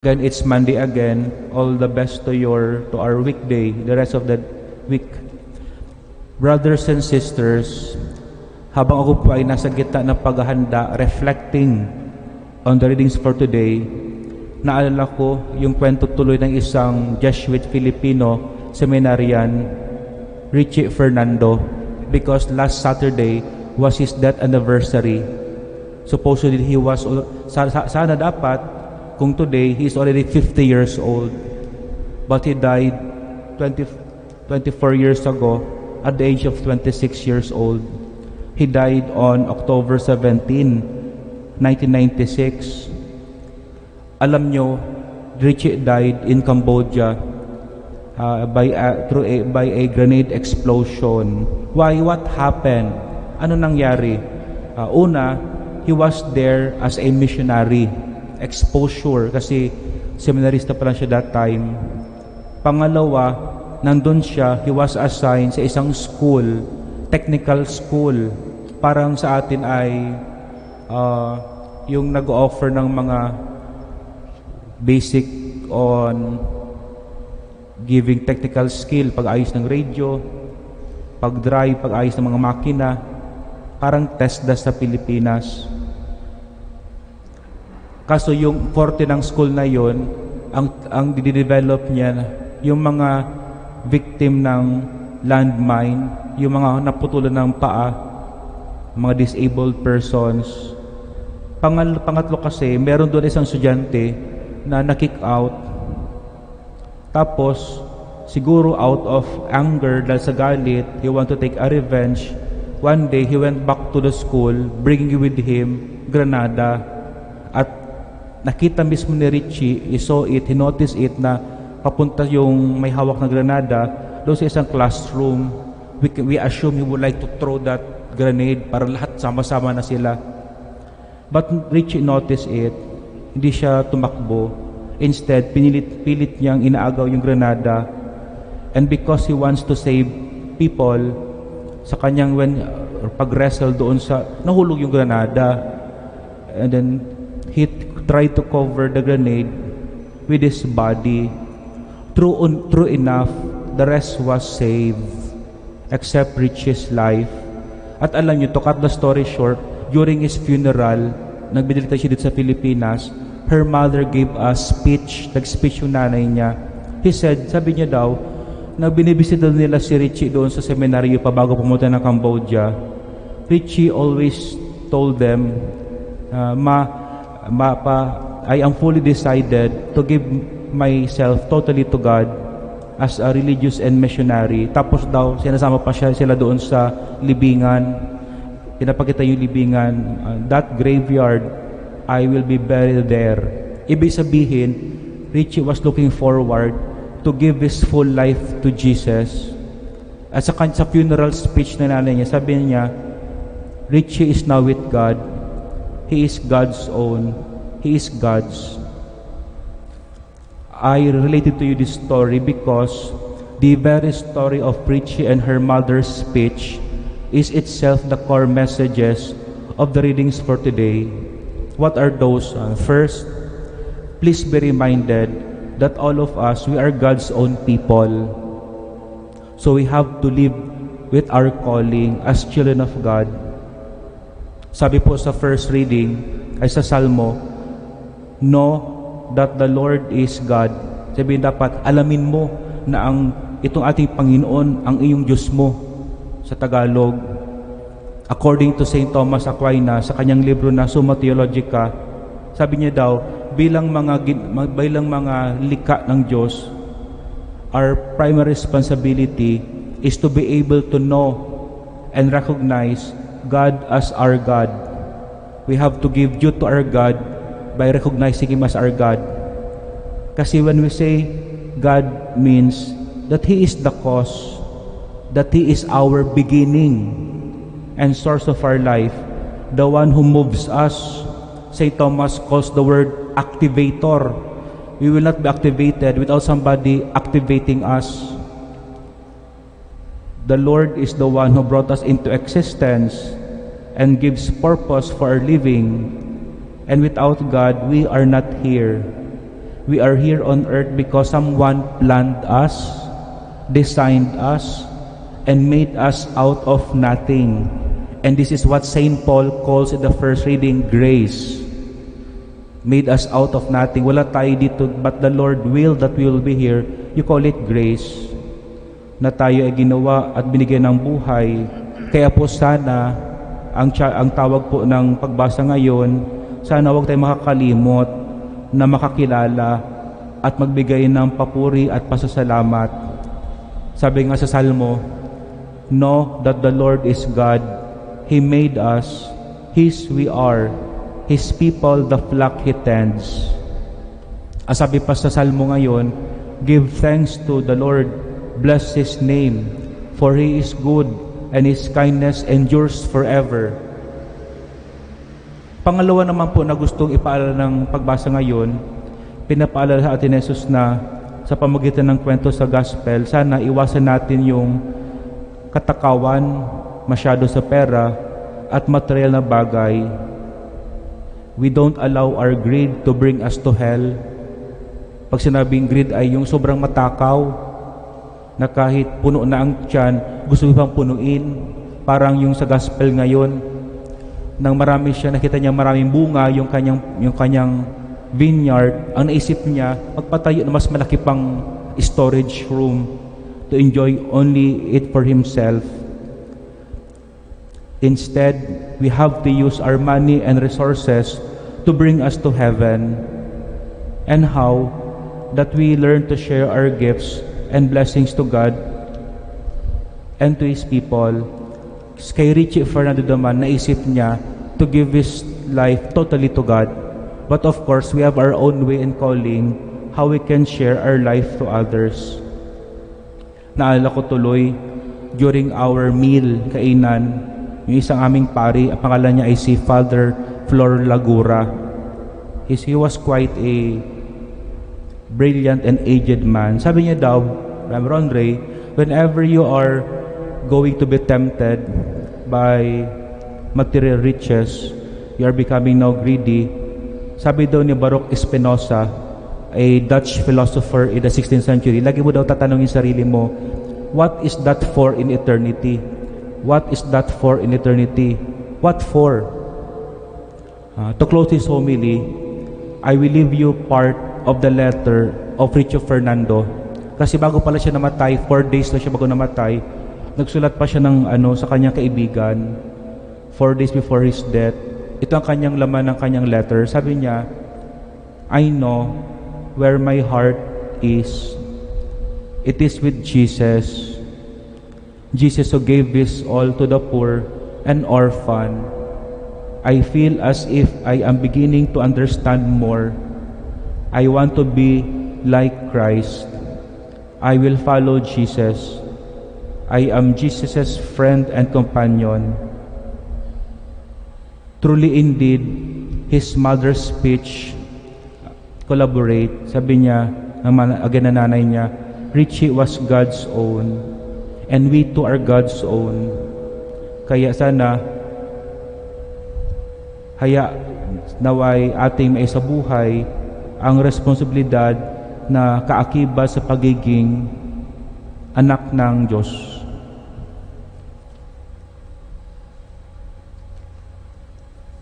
Again, it's Monday again. All the best to our weekday, the rest of the week. Brothers and sisters, habang ako po ay nasa gitna ng paghahanda, reflecting on the readings for today, naalala ko yung kwento tuloy ng isang Jesuit Filipino seminarian, Richie Fernando, because last Saturday was his death anniversary. Supposedly he was, sana dapat, kung today, he is already 50 years old. But he died 24 years ago at the age of 26 years old. He died on October 17, 1996. Alam nyo, Richie died in Cambodia by a grenade explosion. Why? What happened? Ano nangyari? Una, he was there as a missionary. Exposure, kasi seminarista pa lang siya that time. Pangalawa, nandun siya, he was assigned sa isang school, technical school. Parang sa atin ay yung nag-offer ng mga basic on giving technical skill, pag-ayos ng radio, pag-drive, pag-ayos ng mga makina. Parang TESDA sa Pilipinas. Kaso yung forte ng school na yon, ang didevelop niya, yung mga victim ng landmine, yung mga naputulan ng paa, mga disabled persons. Pangatlo kasi, meron doon isang estudyante na na-kick out. Tapos, siguro out of anger, dahil sa galit, he want to take a revenge. One day, he went back to the school, bringing with him granada. At nakita mismo ni Richie, he saw it, he noticed it na papunta yung may hawak na granada doon sa isang classroom. We assume he would like to throw that grenade para lahat sama-sama na sila. But Richie noticed it, hindi siya tumakbo. Instead, pilit niyang inaagaw yung granada. And because he wants to save people, sa kanyang pag-wrestle doon sa, nahulog yung granada. And then, he tried to cover the grenade with his body. True enough, the rest was saved, except Richie's life. At alam niyo, to cut the story short, during his funeral, nagbinilita siya dito sa Pilipinas, her mother gave a speech, nag-speech yung nanay niya. He said, sabi niya daw, na binibisita nila si Richie doon sa seminary pa bago pumunta ng Cambodia. Richie always told them, I am fully decided to give myself totally to God as a religious and missionary. Tapos daw, sinasama pa sila doon sa libingan. Pinapakita yung libingan. That graveyard, I will be buried there. Ibig sabihin, Richie was looking forward to give his full life to Jesus. At sa funeral speech na nanay niya, sabi niya, Richie is now with God. He is God's own. He is God's. I related to you this story because the very story of Richie and her mother's speech is itself the core messages of the readings for today. What are those? First, please be reminded that all of us, we are God's own people. So we have to live with our calling as children of God. Sabi po sa first reading, ay sa Salmo, know that the Lord is God. Sabihin dapat, alamin mo na itong ating Panginoon, ang iyong Diyos mo, sa Tagalog. According to St. Thomas Aquinas, sa kanyang libro na Summa Theologica, sabi niya daw, bilang mga likha ng Diyos, our primary responsibility is to be able to know and recognize God as our God. We have to give due to our God by recognizing Him as our God. Kasi when we say God means that He is the cause, that He is our beginning and source of our life, the one who moves us. St. Thomas calls the word activator. We will not be activated without somebody activating us. The Lord is the one who brought us into existence and gives purpose for our living. And without God, we are not here. We are here on earth because someone planned us, designed us, and made us out of nothing. And this is what St. Paul calls in the first reading, grace. Made us out of nothing. Wala tayo dito, but the Lord willed that we will be here. You call it grace. Na tayo ay ginawa at binigyan ng buhay. Kaya po sana, ang tawag po ng pagbasa ngayon, sana huwag tayo makakalimot na makakilala at magbigay ng papuri at pasasalamat. Sabi nga sa Salmo, know that the Lord is God. He made us. His we are. His people, the flock He tends. Sabi pa sa Salmo ngayon, give thanks to the Lord, bless His name, for He is good, and His kindness endures forever. Pangalawa naman po na gustong ipaalala ng pagbasa ngayon, pinapaalala sa atin Jesus na sa pamagitan ng kwento sa gospel, sana iwasan natin yung katakawan, masyado sa pera, at material na bagay. We don't allow our greed to bring us to hell. Pag sinabing greed ay yung sobrang matakaw, na kahit puno na ang tiyan, gusto mo pang punuin. Parang yung sa gospel ngayon, nang marami siya, nakita niya maraming bunga, yung kanyang vineyard, ang naisip niya, magpatayo na mas malaki pang storage room to enjoy only it for himself. Instead, we have to use our money and resources to bring us to heaven. And how? That we learn to share our gifts and blessings to God and to His people. Kay Richie Fernando naman, naisip niya to give his life totally to God. But of course, we have our own way and calling how we can share our life to others. Naalala ko tuloy, during our meal, kainan, yung isang aming pari, ang pangalan niya ay si Father Flor Lagura. He was quite a brilliant and aged man. Sabi niya daw, Ronald, whenever you are going to be tempted by material riches, you are becoming now greedy. Sabi daw ni Baruch Spinoza, a Dutch philosopher in the 16th century, lagi mo daw tatanungin sarili mo, what is that for in eternity? What is that for in eternity? What for? To close this homily, I will leave you part of the letter of Richo Fernando. Kasi bago pala siya namatay, 4 days na siya bago namatay, nagsulat pa siya ng sa kanyang kaibigan, 4 days before his death. Ito ang kanyang laman ng kanyang letter. Sabi niya, I know where my heart is. It is with Jesus. Jesus who gave His all to the poor and orphan. I feel as if I am beginning to understand more. I want to be like Christ. I will follow Jesus. I am Jesus' friend and companion. Truly indeed, his mother's speech, collaborate. Sabi niya, again na nanay niya, Richie was God's own, and we too are God's own. Kaya sana, naway ating may sa buhay ang responsibilidad na kaakibat sa pagiging anak ng Diyos.